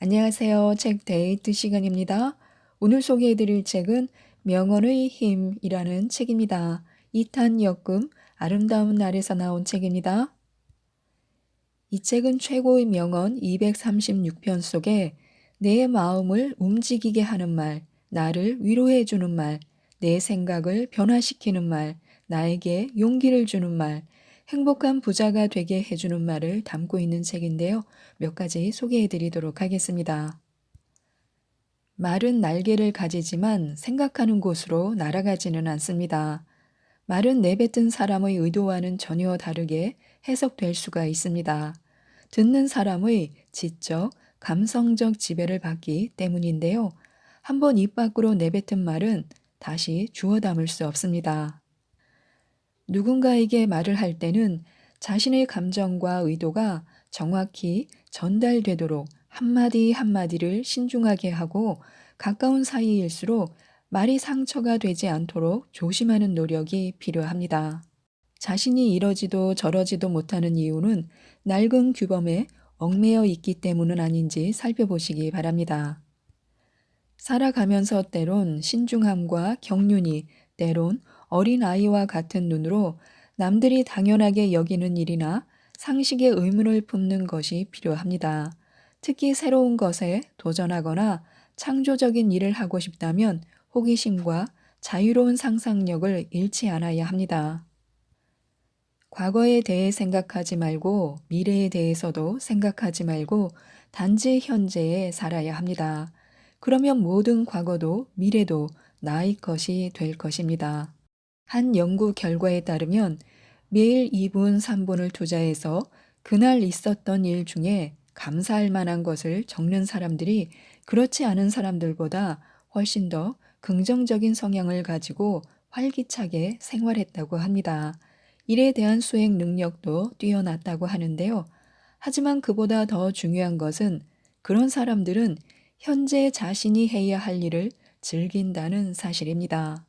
안녕하세요. 책 데이트 시간입니다. 오늘 소개해드릴 책은 명언의 힘이라는 책입니다. 이탄 역금 아름다운 날에서 나온 책입니다. 이 책은 최고의 명언 236편 속에 내 마음을 움직이게 하는 말, 나를 위로해 주는 말, 내 생각을 변화시키는 말, 나에게 용기를 주는 말, 행복한 부자가 되게 해주는 말을 담고 있는 책인데요. 몇 가지 소개해 드리도록 하겠습니다. 말은 날개를 가지지만 생각하는 곳으로 날아가지는 않습니다. 말은 내뱉은 사람의 의도와는 전혀 다르게 해석될 수가 있습니다. 듣는 사람의 지적, 감성적 지배를 받기 때문인데요. 한번 입 밖으로 내뱉은 말은 다시 주워 담을 수 없습니다. 누군가에게 말을 할 때는 자신의 감정과 의도가 정확히 전달되도록 한마디 한마디를 신중하게 하고 가까운 사이일수록 말이 상처가 되지 않도록 조심하는 노력이 필요합니다. 자신이 이러지도 저러지도 못하는 이유는 낡은 규범에 얽매여 있기 때문은 아닌지 살펴보시기 바랍니다. 살아가면서 때론 신중함과 경륜이, 때론 어린아이와 같은 눈으로 남들이 당연하게 여기는 일이나 상식에 의문을 품는 것이 필요합니다. 특히 새로운 것에 도전하거나 창조적인 일을 하고 싶다면 호기심과 자유로운 상상력을 잃지 않아야 합니다. 과거에 대해 생각하지 말고 미래에 대해서도 생각하지 말고 단지 현재에 살아야 합니다. 그러면 모든 과거도 미래도 나의 것이 될 것입니다. 한 연구 결과에 따르면 매일 2분, 3분을 투자해서 그날 있었던 일 중에 감사할 만한 것을 적는 사람들이 그렇지 않은 사람들보다 훨씬 더 긍정적인 성향을 가지고 활기차게 생활했다고 합니다. 일에 대한 수행 능력도 뛰어났다고 하는데요. 하지만 그보다 더 중요한 것은 그런 사람들은 현재 자신이 해야 할 일을 즐긴다는 사실입니다.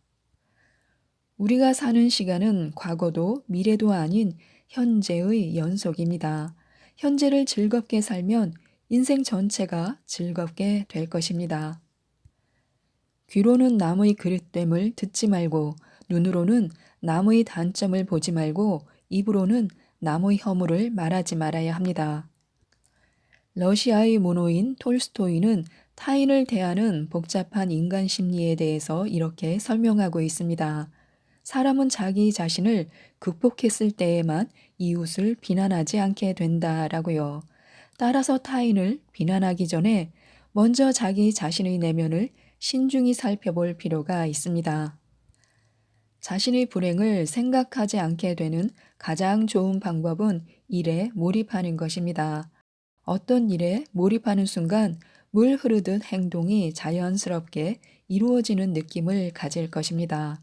우리가 사는 시간은 과거도 미래도 아닌 현재의 연속입니다. 현재를 즐겁게 살면 인생 전체가 즐겁게 될 것입니다. 귀로는 남의 그릇됨을 듣지 말고 눈으로는 남의 단점을 보지 말고 입으로는 남의 허물을 말하지 말아야 합니다. 러시아의 문호인 톨스토이는 타인을 대하는 복잡한 인간 심리에 대해서 이렇게 설명하고 있습니다. 사람은 자기 자신을 극복했을 때에만 이웃을 비난하지 않게 된다라고요. 따라서 타인을 비난하기 전에 먼저 자기 자신의 내면을 신중히 살펴볼 필요가 있습니다. 자신의 불행을 생각하지 않게 되는 가장 좋은 방법은 일에 몰입하는 것입니다. 어떤 일에 몰입하는 순간 물 흐르듯 행동이 자연스럽게 이루어지는 느낌을 가질 것입니다.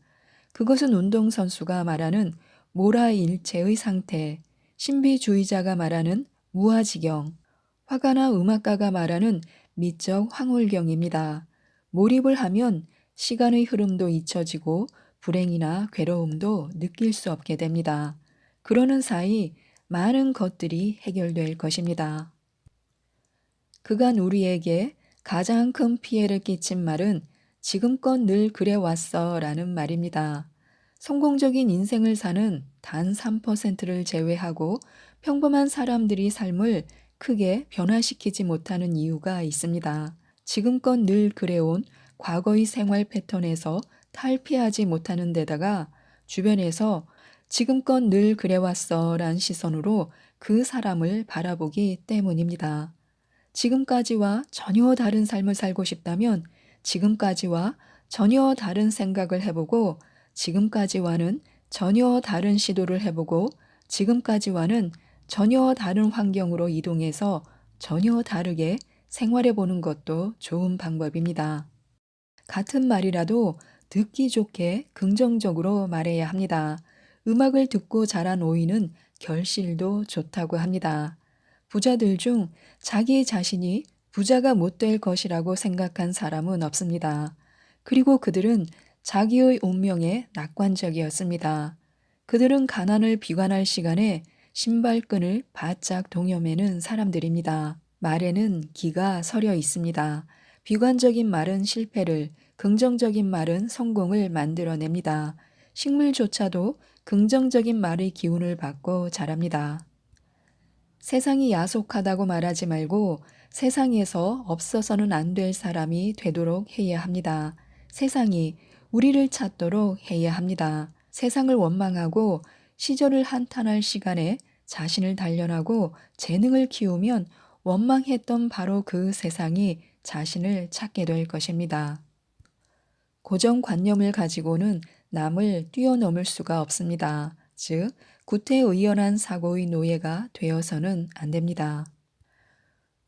그것은 운동선수가 말하는 모라일체의 상태, 신비주의자가 말하는 무아지경, 화가나 음악가가 말하는 미적 황홀경입니다. 몰입을 하면 시간의 흐름도 잊혀지고 불행이나 괴로움도 느낄 수 없게 됩니다. 그러는 사이 많은 것들이 해결될 것입니다. 그간 우리에게 가장 큰 피해를 끼친 말은 지금껏 늘 그래왔어 라는 말입니다. 성공적인 인생을 사는 단 3%를 제외하고 평범한 사람들이 삶을 크게 변화시키지 못하는 이유가 있습니다. 지금껏 늘 그래온 과거의 생활 패턴에서 탈피하지 못하는 데다가 주변에서 지금껏 늘 그래왔어 란 시선으로 그 사람을 바라보기 때문입니다. 지금까지와 전혀 다른 삶을 살고 싶다면 지금까지와 전혀 다른 생각을 해보고 지금까지와는 전혀 다른 시도를 해보고 지금까지와는 전혀 다른 환경으로 이동해서 전혀 다르게 생활해 보는 것도 좋은 방법입니다. 같은 말이라도 듣기 좋게 긍정적으로 말해야 합니다. 음악을 듣고 자란 오이는 결실도 좋다고 합니다. 부자들 중 자기 자신이 부자가 못 될 것이라고 생각한 사람은 없습니다. 그리고 그들은 자기의 운명에 낙관적이었습니다. 그들은 가난을 비관할 시간에 신발끈을 바짝 동여매는 사람들입니다. 말에는 기가 서려 있습니다. 비관적인 말은 실패를, 긍정적인 말은 성공을 만들어냅니다. 식물조차도 긍정적인 말의 기운을 받고 자랍니다. 세상이 야속하다고 말하지 말고 세상에서 없어서는 안 될 사람이 되도록 해야 합니다. 세상이 우리를 찾도록 해야 합니다. 세상을 원망하고 시절을 한탄할 시간에 자신을 단련하고 재능을 키우면 원망했던 바로 그 세상이 자신을 찾게 될 것입니다. 고정관념을 가지고는 남을 뛰어넘을 수가 없습니다. 즉, 구태의연한 사고의 노예가 되어서는 안 됩니다.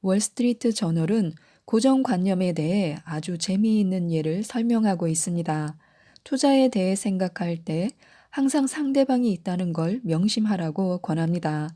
월스트리트 저널은 고정관념에 대해 아주 재미있는 예를 설명하고 있습니다. 투자에 대해 생각할 때 항상 상대방이 있다는 걸 명심하라고 권합니다.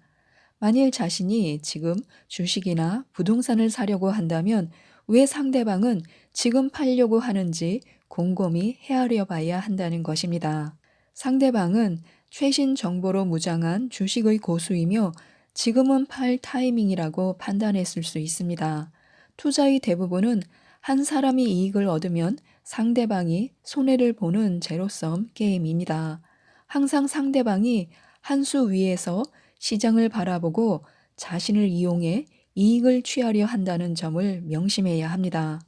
만일 자신이 지금 주식이나 부동산을 사려고 한다면 왜 상대방은 지금 팔려고 하는지 곰곰이 헤아려 봐야 한다는 것입니다. 상대방은 최신 정보로 무장한 주식의 고수이며 지금은 팔 타이밍이라고 판단했을 수 있습니다. 투자의 대부분은 한 사람이 이익을 얻으면 상대방이 손해를 보는 제로섬 게임입니다. 항상 상대방이 한 수 위에서 시장을 바라보고 자신을 이용해 이익을 취하려 한다는 점을 명심해야 합니다.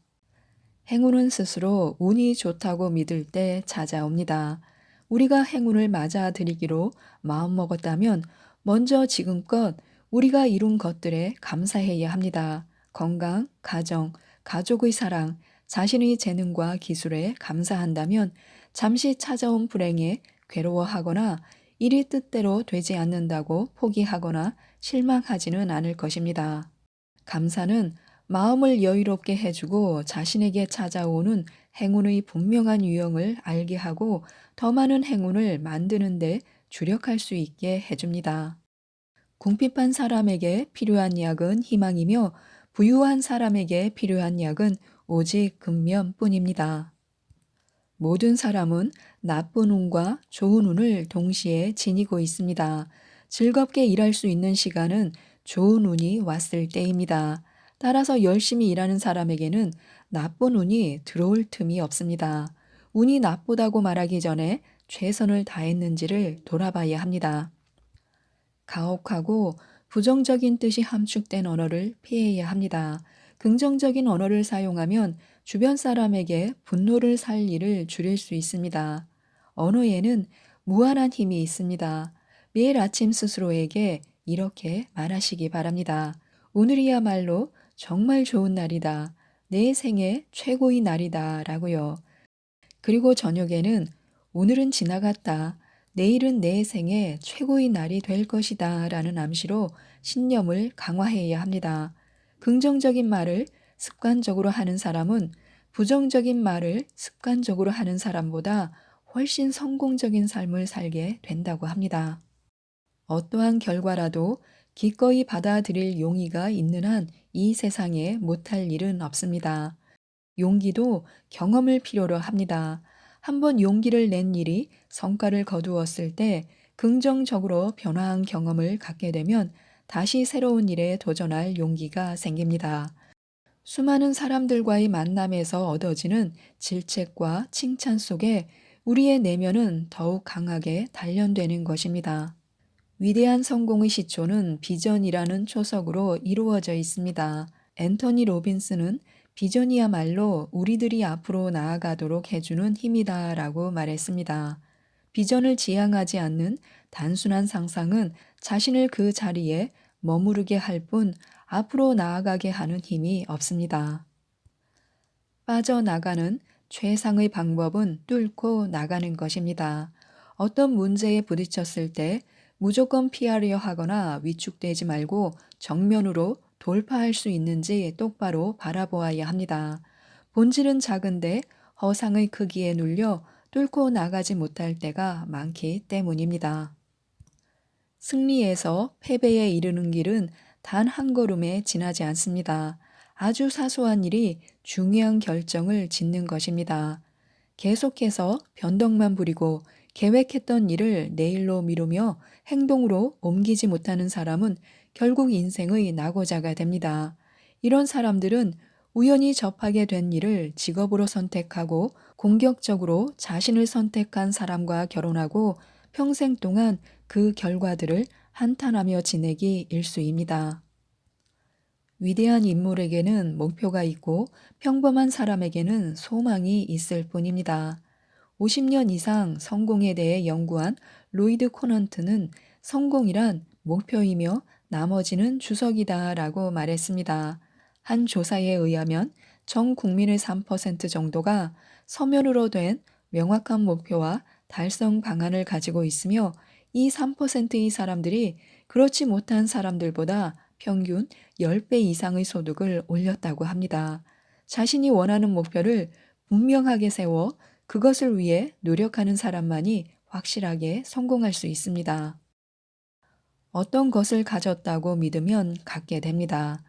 행운은 스스로 운이 좋다고 믿을 때 찾아옵니다. 우리가 행운을 맞아들이기로 마음먹었다면 먼저 지금껏 우리가 이룬 것들에 감사해야 합니다. 건강, 가정, 가족의 사랑, 자신의 재능과 기술에 감사한다면 잠시 찾아온 불행에 괴로워하거나 일이 뜻대로 되지 않는다고 포기하거나 실망하지는 않을 것입니다. 감사는 마음을 여유롭게 해주고 자신에게 찾아오는 행운의 분명한 유형을 알게 하고 더 많은 행운을 만드는데 주력할 수 있게 해줍니다. 궁핍한 사람에게 필요한 약은 희망이며 부유한 사람에게 필요한 약은 오직 근면뿐입니다. 모든 사람은 나쁜 운과 좋은 운을 동시에 지니고 있습니다. 즐겁게 일할 수 있는 시간은 좋은 운이 왔을 때입니다. 따라서 열심히 일하는 사람에게는 나쁜 운이 들어올 틈이 없습니다. 운이 나쁘다고 말하기 전에 최선을 다했는지를 돌아봐야 합니다. 가혹하고 부정적인 뜻이 함축된 언어를 피해야 합니다. 긍정적인 언어를 사용하면 주변 사람에게 분노를 살 일을 줄일 수 있습니다. 언어에는 무한한 힘이 있습니다. 매일 아침 스스로에게 이렇게 말하시기 바랍니다. 오늘이야말로 정말 좋은 날이다. 내 생애 최고의 날이다. 라고요. 그리고 저녁에는 오늘은 지나갔다. 내일은 내 생애 최고의 날이 될 것이다. 라는 암시로 신념을 강화해야 합니다. 긍정적인 말을 습관적으로 하는 사람은 부정적인 말을 습관적으로 하는 사람보다 훨씬 성공적인 삶을 살게 된다고 합니다. 어떠한 결과라도 기꺼이 받아들일 용의가 있는 한 이 세상에 못할 일은 없습니다. 용기도 경험을 필요로 합니다. 한번 용기를 낸 일이 성과를 거두었을 때 긍정적으로 변화한 경험을 갖게 되면 다시 새로운 일에 도전할 용기가 생깁니다. 수많은 사람들과의 만남에서 얻어지는 질책과 칭찬 속에 우리의 내면은 더욱 강하게 단련되는 것입니다. 위대한 성공의 시초는 비전이라는 초석으로 이루어져 있습니다. 앤토니 로빈스는 비전이야말로 우리들이 앞으로 나아가도록 해주는 힘이다 라고 말했습니다. 비전을 지향하지 않는 단순한 상상은 자신을 그 자리에 머무르게 할 뿐 앞으로 나아가게 하는 힘이 없습니다. 빠져나가는 최상의 방법은 뚫고 나가는 것입니다. 어떤 문제에 부딪혔을 때 무조건 피하려 하거나 위축되지 말고 정면으로 돌파할 수 있는지 똑바로 바라보아야 합니다. 본질은 작은데 허상의 크기에 눌려 뚫고 나가지 못할 때가 많기 때문입니다. 승리에서 패배에 이르는 길은 단 한 걸음에 지나지 않습니다. 아주 사소한 일이 중요한 결정을 짓는 것입니다. 계속해서 변덕만 부리고 계획했던 일을 내일로 미루며 행동으로 옮기지 못하는 사람은 결국 인생의 낙오자가 됩니다. 이런 사람들은 우연히 접하게 된 일을 직업으로 선택하고 공격적으로 자신을 선택한 사람과 결혼하고 평생 동안 그 결과들을 한탄하며 지내기 일쑤입니다. 위대한 인물에게는 목표가 있고 평범한 사람에게는 소망이 있을 뿐입니다. 50년 이상 성공에 대해 연구한 로이드 코넌트는 성공이란 목표이며 나머지는 주석이다라고 말했습니다. 한 조사에 의하면 전 국민의 3% 정도가 서면으로 된 명확한 목표와 달성 방안을 가지고 있으며 이 3%의 사람들이 그렇지 못한 사람들보다 평균 10배 이상의 소득을 올렸다고 합니다. 자신이 원하는 목표를 분명하게 세워 그것을 위해 노력하는 사람만이 확실하게 성공할 수 있습니다. 어떤 것을 가졌다고 믿으면 갖게 됩니다.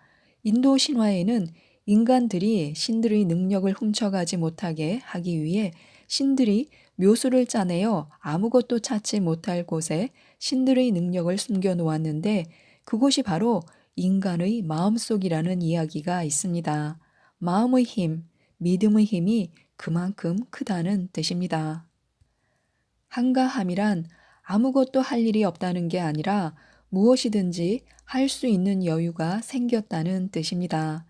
인도 신화에는 인간들이 신들의 능력을 훔쳐가지 못하게 하기 위해 신들이 묘수를 짜내어 아무것도 찾지 못할 곳에 신들의 능력을 숨겨 놓았는데 그곳이 바로 인간의 마음속이라는 이야기가 있습니다. 마음의 힘, 믿음의 힘이 그만큼 크다는 뜻입니다. 한가함이란 아무것도 할 일이 없다는 게 아니라 무엇이든지 할 수 있는 여유가 생겼다는 뜻입니다.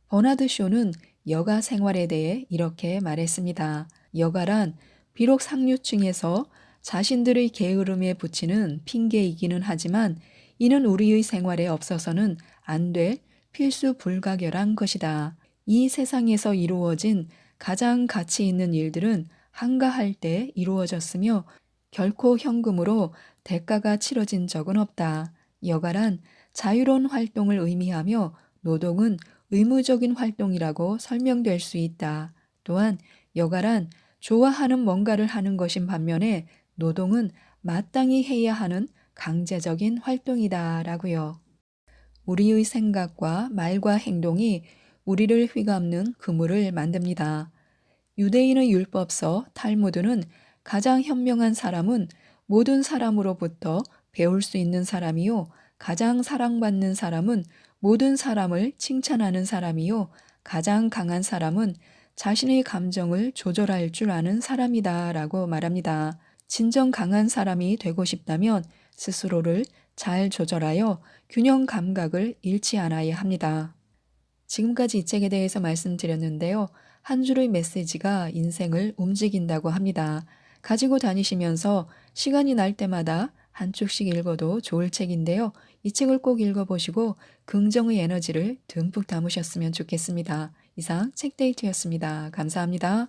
버나드 쇼는 여가 생활에 대해 이렇게 말했습니다. 여가란 비록 상류층에서 자신들의 게으름에 붙이는 핑계이기는 하지만 이는 우리의 생활에 없어서는 안 될 필수 불가결한 것이다. 이 세상에서 이루어진 가장 가치 있는 일들은 한가할 때 이루어졌으며 결코 현금으로 대가가 치러진 적은 없다. 여가란 자유로운 활동을 의미하며 노동은 의무적인 활동이라고 설명될 수 있다. 또한 여가란 좋아하는 뭔가를 하는 것인 반면에 노동은 마땅히 해야 하는 강제적인 활동이다라고요. 우리의 생각과 말과 행동이 우리를 휘감는 그물을 만듭니다. 유대인의 율법서 탈무드는 가장 현명한 사람은 모든 사람으로부터 배울 수 있는 사람이요. 가장 사랑받는 사람은 모든 사람을 칭찬하는 사람이요. 가장 강한 사람은 자신의 감정을 조절할 줄 아는 사람이다 라고 말합니다. 진정 강한 사람이 되고 싶다면 스스로를 잘 조절하여 균형 감각을 잃지 않아야 합니다. 지금까지 이 책에 대해서 말씀드렸는데요. 한 줄의 메시지가 인생을 움직인다고 합니다. 가지고 다니시면서 시간이 날 때마다 한 쪽씩 읽어도 좋을 책인데요. 이 책을 꼭 읽어보시고 긍정의 에너지를 듬뿍 담으셨으면 좋겠습니다. 이상 책데이트였습니다. 감사합니다.